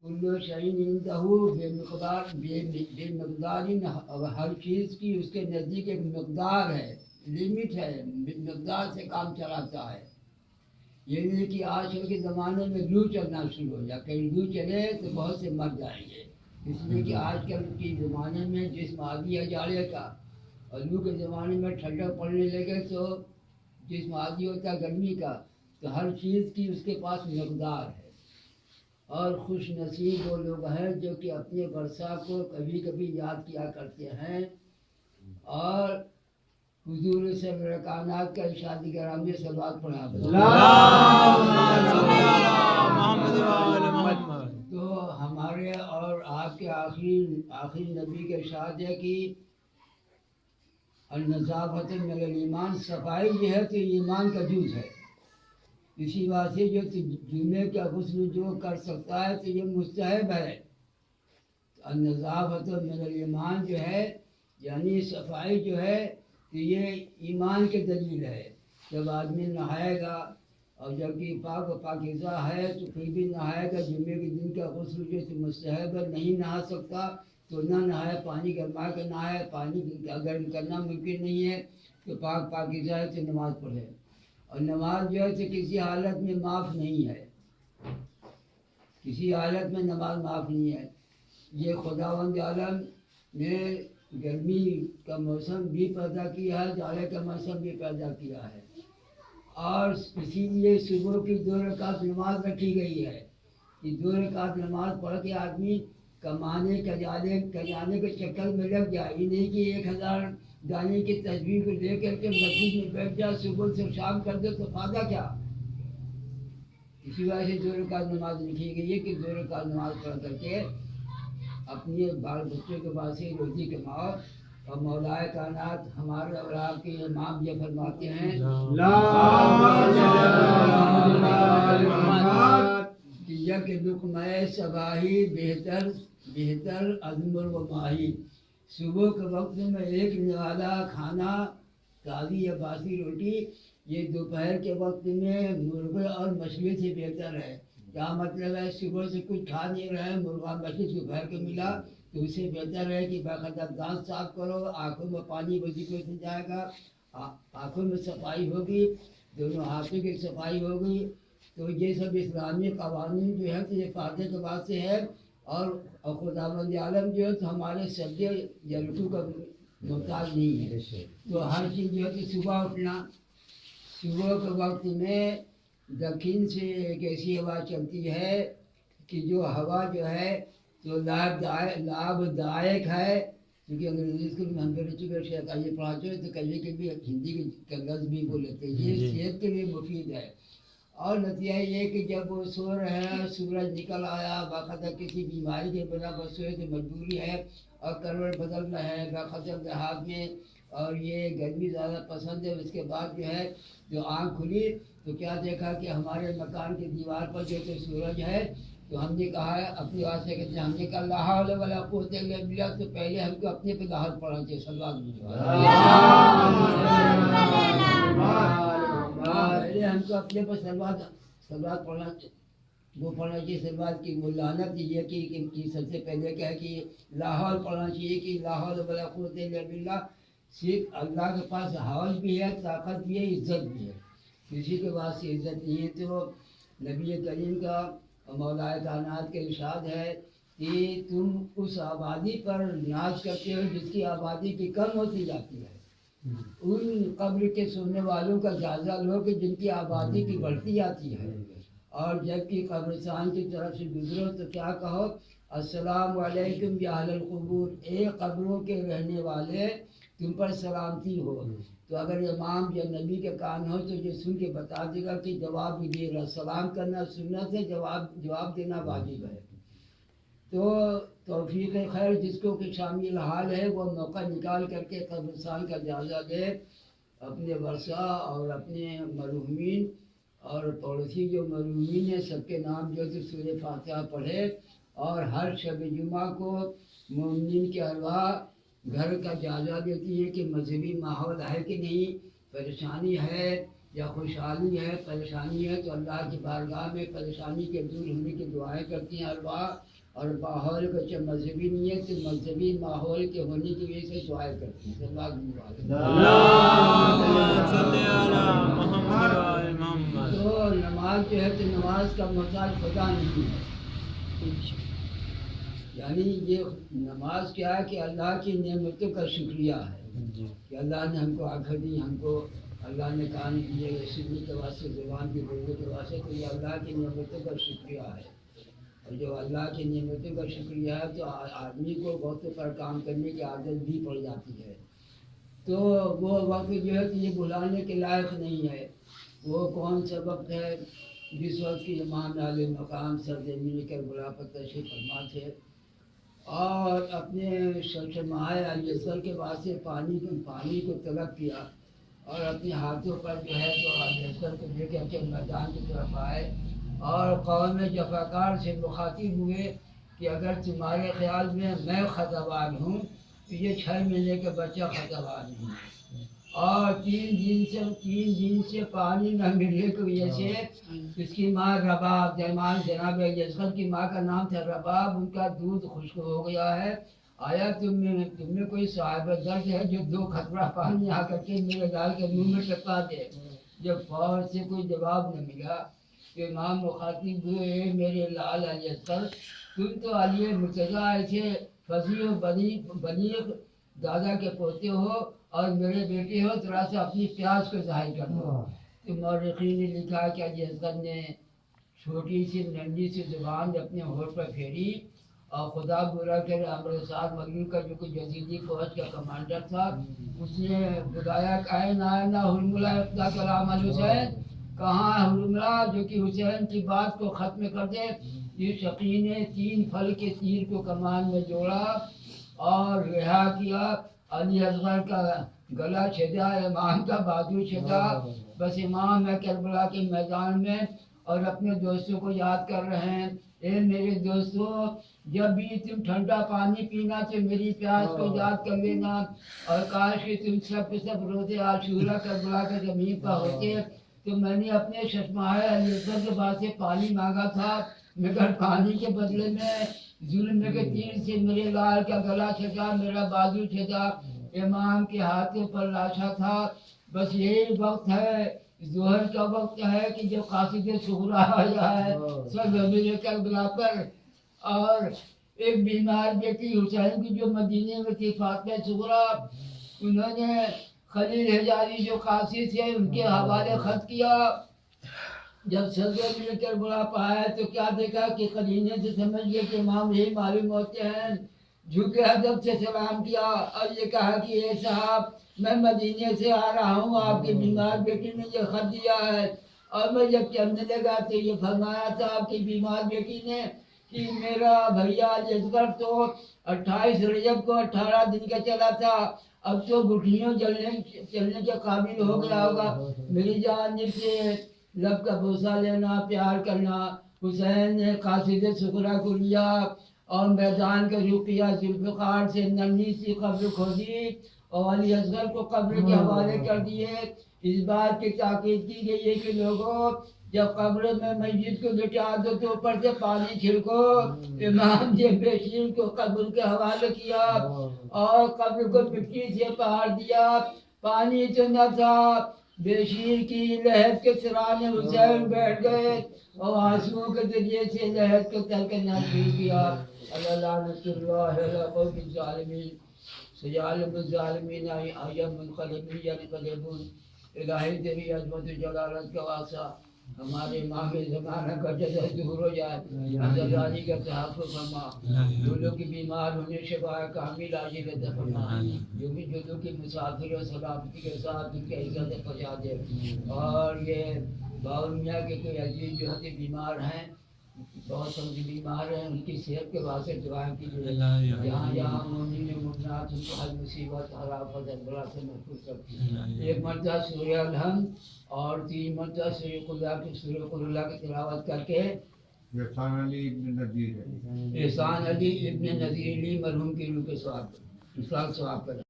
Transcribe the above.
کل شیء عنده بے مقدار، ہر چیز کی اس کے نزدیک ایک مقدار ہے، لمٹ ہے، مقدار سے کام چلاتا ہے۔ یہ نہیں کہ آج کل کے زمانے میں لو چلنا شروع ہو جائے، کہیں لو چلے تو بہت سے مر جائیں گے، اس لیے کہ آج کل کے زمانے میں جسم عادی ہے جاڑے کا، اور لو کے زمانے میں ٹھنڈا پڑنے لگے تو جسم عادی ہوتا ہے گرمی کا، تو ہر چیز کی اس کے پاس مقدار ہے۔ اور خوش نصیب وہ لوگ ہیں جو کہ اپنے ورثہ کو کبھی کبھی یاد کیا کرتے ہیں، اور حضور سے کائنات کا ارشاد گرامی صلوات پڑھا تو ہمارے اور آپ کے آخری نبی کے ارشاد ہے کہ النظافت من الایمان، صفائی جو ہے تو ایمان کا جز ہے۔ اسی بات سے جو جمعے کا غسل جو کر سکتا ہے تو یہ مستحب ہے۔ النظافت من الایمان جو ہے یعنی صفائی جو ہے تو یہ ایمان کے دلیل ہے۔ جب آدمی نہائے گا اور جب کہ پاک و پاکیزہ ہے تو پھر بھی نہائے گا، جمعے کے دن کا غسل جو ہے مستحب ہے، نہیں نہا سکتا تو نہ نہائے، پانی گرما کے نہائے، پانی گرم کرنا ممکن نہیں ہے تو پاکیزہ ہے تو نماز پڑھے۔ اور نماز جو ہے تو کسی حالت میں معاف نہیں ہے، کسی حالت میں نماز معاف نہیں ہے۔ یہ خداوند عالم نے گرمی کا موسم بھی پیدا کیا ہے، جاڑے کا موسم بھی پیدا کیا ہے، اور اسی لیے صبح کی 2 رکعت نماز رکھی گئی ہے کہ 2 رکعت نماز پڑھ کے آدمی کمانے کجانے کے چکر میں لگ جائے، یہ نہیں کہ 1000 دانے کی تسبیح کو لے کر کے مسجد میں بیٹھ جائے، صبح سے شام کر دے تو فائدہ کیا؟ اسی وجہ سے 2 رکعت نماز لکھی گئی ہے کہ 2 رکعت نماز پڑھ کر کے اپنے بال بچوں کے پاس سے روزی کماؤ۔ اور مولا کائنات ہمارے اور آپ کے امام یہ فرماتے ہیں کہ یک لقمہ صباحی بہتر ازمر و ماہی، صبح کے وقت میں ایک نوالا کھانا، تازی یا باسی روٹی، یہ دوپہر کے وقت میں مرغے اور مچھلی سے بہتر ہے۔ کیا مطلب ہے؟ صبح سے کچھ کھا نہیں رہے، مرغا مچھلی دوپہر کے ملا تو اس سے بہتر ہے کہ باقاعدہ دانت صاف کرو، آنکھوں میں پانی وظیفے سے جائے گا، آنکھوں میں صفائی ہوگی، دونوں ہاتھوں کی صفائی ہوگی، تو یہ سب اسلامی قوانین جو ہے تو یہ فائدے کے بعد سے ہے۔ اور خداوند عالم جو ہے تو ہمارے سجدے یا رکوع کا محتاج نہیں ہے، تو ہر چیز جو ہے کہ صبح اٹھنا، صبح کے وقت میں دکن سے ایک ایسی ہوا چلتی ہے کہ جو ہوا جو ہے تو لابھدائک ہے، کیونکہ انگریزی اسکول میں ہم بچوں کو یہ پڑھاتے ہیں تو کبھی کبھی ہندی کے لفظ بھی بول لیتے ہیں، یہ صحت کے لیے مفید ہے۔ اور نتیجہ یہ کہ جب وہ سو رہے ہیں، سورج نکل آیا، باقاعدہ کسی بیماری کے بنا پر سوئے تو مجبوری ہے اور کروٹ بدل رہے ہیں باقاعدہ دیہات میں، اور یہ گرمی زیادہ پسند ہے۔ اس کے بعد جو ہے جو آنکھ کھلی تو کیا دیکھا کہ ہمارے مکان کی دیوار پر جو تو سورج ہے، تو ہم نے کہا ہے اپنی بات سے کہتے ہیں، ہم نے کہا لا حول ولا قوت الا باللہ، تو پہلے ہم کو اپنے پہ دہر پڑھنا چاہیے، صلوات پہلے ہم کو اپنے پر صلوات پڑھنا چاہیے، وہ پڑھنا چاہیے صلوات کی، وہ لعنت یہ کہ سب سے پہلے کہا کہ لا حول پڑھنا چاہیے کہ لا حول ولا قوت الا باللہ، صرف اللہ کے پاس حول بھی ہے، طاقت بھی ہے، عزت بھی ہے، کسی کے پاس سے عزت نہیں ہے۔ تو نبی کریم کا مولا کائنات کا ارشاد ہے کہ تم اس آبادی پر نیاز کرتے ہو جس کی آبادی کی کم ہوتی جاتی ہے، ان قبر کے سننے والوں کا جائزہ لو کہ جن کی آبادی کی بڑھتی جاتی ہے، اور جب کہ قبرستان کی طرف سے گزرو تو کیا کہو؟ السلام علیکم یا اہل القبور، اے قبروں کے رہنے والے تم پر سلامتی ہو۔ تو اگر امام یا نبی کے کان ہو تو یہ سن کے بتا دے گا کہ جواب بھی دے گا، سلام کرنا سنت ہے، جواب دینا واجب ہے۔ تو توفیق خیر جس کو کہ شامل حال ہے وہ موقع نکال کر کے قبرستان کا جائزہ دے، اپنے ورثہ اور اپنے مرحومین اور پڑوسی جو مرحومین ہیں سب کے نام جو ہے سورہ فاتحہ پڑھے، اور ہر شب جمعہ کو مومنین کے ارواح گھر کا جائزہ دیتی ہے کہ مذہبی ماحول ہے کہ نہیں، پریشانی ہے یا خوشحالی ہے، پریشانی ہے، تو اللہ کی بارگاہ میں پریشانی کے دور ہونے کی دعائیں کرتی ہیں ارواح، اور ماحول کو جو مذہبی نیت سے مذہبی ماحول کے ہونے کی وجہ سے دعائیں کرتی ہیں۔ تو نماز جو ہے تو نماز کا محتاج خدا نہیں ہے، یعنی یہ نماز کیا ہے کہ اللہ کی نعمتوں کا شکریہ ہے کہ اللہ نے ہم کو آنکھیں دی، ہم کو اللہ نے کان دیے، سننے کے واسطے، زبان کی بولنے کے واسطے، تو یہ اللہ کی نعمتوں کا شکریہ ہے۔ اور جو اللہ کی نعمتوں کا شکریہ ہے تو آدمی کو وقت پر کام کرنے کی عادت بھی پڑ جاتی ہے، تو وہ وقت جو ہے کہ یہ بلانے کے لائق نہیں ہے۔ وہ کون سا وقت ہے جس وقت کی امام عالیہ مقام سرزمین کربلا پر تشریف فرما تھے اور اپنے شمشمائے علیہ کے واسطے پانی کو طلب کیا، اور اپنے ہاتھوں پر جو ہے تو علیہ کو لے کر کے میدان کی طرف آئے اور قوم جفاکار سے مخاطب ہوئے کہ اگر تمہارے خیال میں خطاوار ہوں تو یہ 6 مہینے کا بچہ خطاوار نہیں ہے، اور 3 دن سے پانی نہ ملنے کی وجہ سے اس کی ماں رباب، جناب یزغل کی ماں کا نام تھا رباب، ان کا دودھ خشک ہو گیا ہے، آیا تم میں کوئی صاحب درد ہے جو 2 خطرہ پانی آ کر کے میرے لال کے منہ میں ٹپا دے؟ جب فور سے کوئی جواب نہ ملا کہ امام مخاطب ہوئے، میرے لال علی اصغر، تم تو علی مرتضیٰ ایسے فصیح و بلیغ دادا کے پوتے ہو اور میرے بیٹے ہو، ذرا سا اپنی پیاس کو ظاہر کر دو۔ تو مورخین نے لکھا کہ علی اصغر نے چھوٹی سی ننھی سی زبان اپنے ہونٹ پر پھیری، اور خدا برا کرے امر سعد مغرب کا جو کوئی جزیدی فوج کا کمانڈر تھا، اس نے بلایا کہ اے نائنہ حرملہ ابدا کلام الحسین، کہاں ہے حرملہ جو کہ حسین کی بات کو ختم کر دے؟ یہ شقی نے 3 پھل کے تیر کو کمان میں جوڑا اور رہا کیا، علی اصغر کا گلا چھیدا، امام کا بازو چھیدا، بس امام ہے کربلا کے میدان میں اور اپنے دوستوں کو یاد کر رہے ہیں، اے میرے دوستو، جب بھی تم ٹھنڈا پانی پینا تو میری پیاس کو یاد کر لینا، اور کاش کہ تم سب کے سب روزے عاشورہ کربلا کے زمین پر ہوتے تو میں نے اپنے ششمائے علی اصغر کے پاس سے پانی مانگا تھا، مگر پانی کے بدلے میں ظلم کے تیر سے میرے لال کا گلا چھیدا، میرا بازو چھیدا، امام کے ہاتھوں پر لاشا تھا۔ بس یہی وقت ہے، ظہر کا وقت ہے کہ جب قاصد صغریٰ آیا ہے سرزمین کربلا پر، اور ایک بیمار بیٹی حسین کی جو مدینے میں تھی فاطمہ صغریٰ، انہوں نے خلیل حجازی جو قاصد تھے ان کے حوالے خط کیا۔ جب سرزمین کربلا پر آیا تو کیا دیکھا کہ قرینے سے سمجھ گئے کہ امام یہی معلوم ہوتے ہیں، جھکے ادب سے سلام کیا اور یہ کہا کہ اے صاحب، میں مدینے سے آ رہا ہوں، آپ کی بیمار بیٹی نے یہ خط دیا ہے۔ اور میں جب چلنے لگا تو یہ فرمایا تھا آپ کی بیمار بیٹی نے کہ میرا بھیا علی اصغر تو 28 رجب کو 18 دن کا چلا تھا، اب تو گٹھلیوں چلنے کے قابل ہو گیا ہوگا، میری جانب سے لب کا بوسہ لینا، پیار کرنا۔ حسین نے قاصد صغریٰ کو لیا اور میدان کا رخ کیا، ذوالفقار سے ننھی سی قبر کھودی اور علی اصغر کو قبر کے حوالے کر دیے۔ اس بات کی تاکید کی گئی ہے کہ لوگوں، جب قبر میں میت کو لٹا دو تو اوپر سے پانی چھڑکو۔ امام نے بیشیر کو قبر کے حوالے کیا اور قبر کو مٹی سے پہاڑ دیا، پانی تو نہ تھا، بیشیر کی لہر کے سرانے حسین بیٹھ گئے اور آنسوؤں کے ذریعے سے لہر کو تل کے نازل کیا۔ اللہ لعنت اللہ علی قوم الظالمین، سیالم الظالمین ایم منقلبین ینقلبون۔ الہی تیری عظمت و جلالت کا واسطہ ہمارے امام زمانہ کا جسد دور ہو جائے، عزت کا تحفظ فرما، جو لوگ کی بیمار ہونے شفا کامل عاجل عطا فرما، جو بھی جو کی مسافر و سلامتی کے ساتھ ان کے عزت پہنچا دے، اور یہ باور میاں کے کوئی عزیز جو ہے بیمار ہیں، بہت سب بیمار ہیں، ان کی صحت کے واسطے دعائیں کیجیے، یہاں مومنین مومنات ان کو ہر مصیبت ہر آفت ہر بلا سے محفوظ رکھیے۔ ایک مرتبہ سورہ الحمد اور 3 مرتبہ سورہ قل اللہ کی تلاوت کر کے احسان علی ابن نذیر احسان علی ابن نذیر علی مرحوم کی روح کے ثواب کریں۔